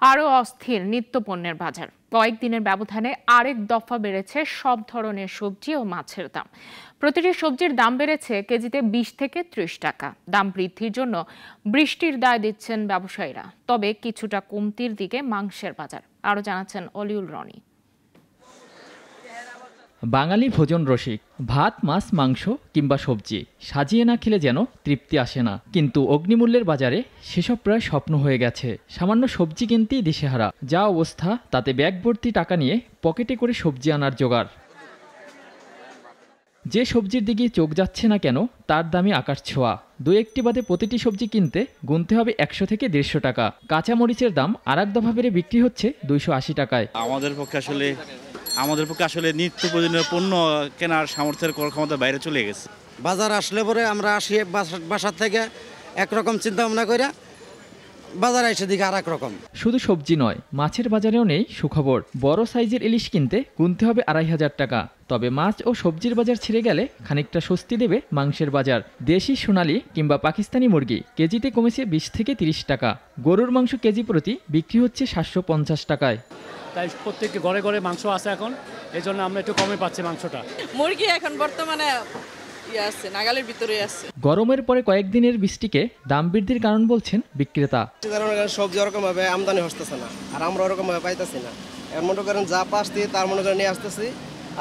আরও অস্থির নিত্যপণ্যের বাজার। কয়েকদিনের ব্যবধানে আরেক দফা বেড়েছে সব ধরনের সবজি ও মাছের দাম। প্রতিটি সবজির দাম বেড়েছে কেজিতে 20 থেকে 30 টাকা। দাম বৃদ্ধির জন্য বৃষ্টির দায় দিচ্ছেন ব্যবসায়ীরা, তবে কিছুটা কমতির দিকে মাংসের বাজার। আরও জানাচ্ছেন অলিউল রনি। বাঙালি ভোজন রসিক, ভাত মাছ মাংস কিংবা সবজি সাজিয়ে না খেলে যেন তৃপ্তি আসে না। কিন্তু অগ্নিমূল্যের বাজারে সেসব প্রায় স্বপ্ন হয়ে গেছে। সামান্য সবজি কিনতেই দিশেহারা। যা অবস্থা, তাতে ব্যাগ ভর্তি টাকা নিয়ে পকেটে করে সবজি আনার জোগাড়। যে সবজির দিকে চোখ যাচ্ছে না কেন তার দামই আকাশ ছোঁয়া। দু একটি বাদে প্রতিটি সবজি কিনতে গুনতে হবে 100 থেকে 150 টাকা। কাঁচা মরিচের দাম আরেক দফা বেড়ে বিক্রি হচ্ছে 280 টাকায়। আমাদের পক্ষে আসলে নিত্য প্রয়োজনীয় পণ্য কেনার সামর্থ্যের ক্ষমতা বাইরে চলে গেছে। বাজার আসলে পরে আমরা আসি বাসার থেকে একরকম চিন্তা ভাবনা করে, বাজার এসে দিকে আর এক রকম। শুধু সবজি নয়, মাছের বাজারেও নেই সুখবর। বড় সাইজের ইলিশ কিনতে গুনতে হবে 2500 টাকা। তবে মাছ ও সবজির বাজার ছেড়ে গেলে খানিকটা স্বস্তি দেবে মাংসের বাজার। দেশি সোনালী কিংবা পাকিস্তানি মুরগি কেজিতে কমেছে 20 থেকে 30 টাকা। গরুর মাংস কেজি প্রতি বিক্রি হচ্ছে 750 টাকায়। তাই প্রত্যেকটি ঘরে ঘরে মাংস আছে এখন, এই জন্য আমরা একটু কমে পাচ্ছি মাংসটা। মুরগি এখন বর্তমানে নাগালের ভিতরে আছে। গরমের পরে কয়েকদিনের বৃষ্টিকে দাম বৃদ্ধির কারণ বলছেন বিক্রেতা। সবজি ওরকম ভাবে আমদানি হচ্ছে না, আর আমরা ওরকম ভাবে পাইতেছি না। এর মনে করেন যা পাচ্ছি তার মনে করেন নিয়ে আসতেছি,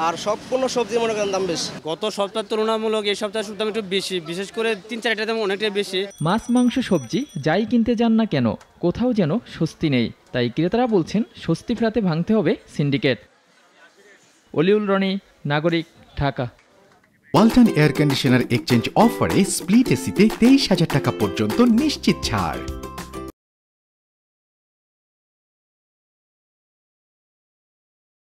আর সম্পূর্ণ সবজি মনে করেন দাম বেশি। গত সপ্তাহের তুলনামূলক এই সপ্তাহের দাম একটু বেশি, বিশেষ করে 3-4টা দাম অনেকটাই বেশি। মাছ মাংস সবজি যাই কিনতে যান না কেন, কোথাও যেন স্বস্তি নেই। তাই ক্রেতারা বলছেন স্বস্তি ফেরাতে ভাঙতে হবে সিন্ডিকেট। অলিউল রনি, নাগরিক, Dhaka. Walton air conditioner exchange অফারে স্প্লিট এসিতে 23,000 টাকা পর্যন্ত নিশ্চিত ছাড়।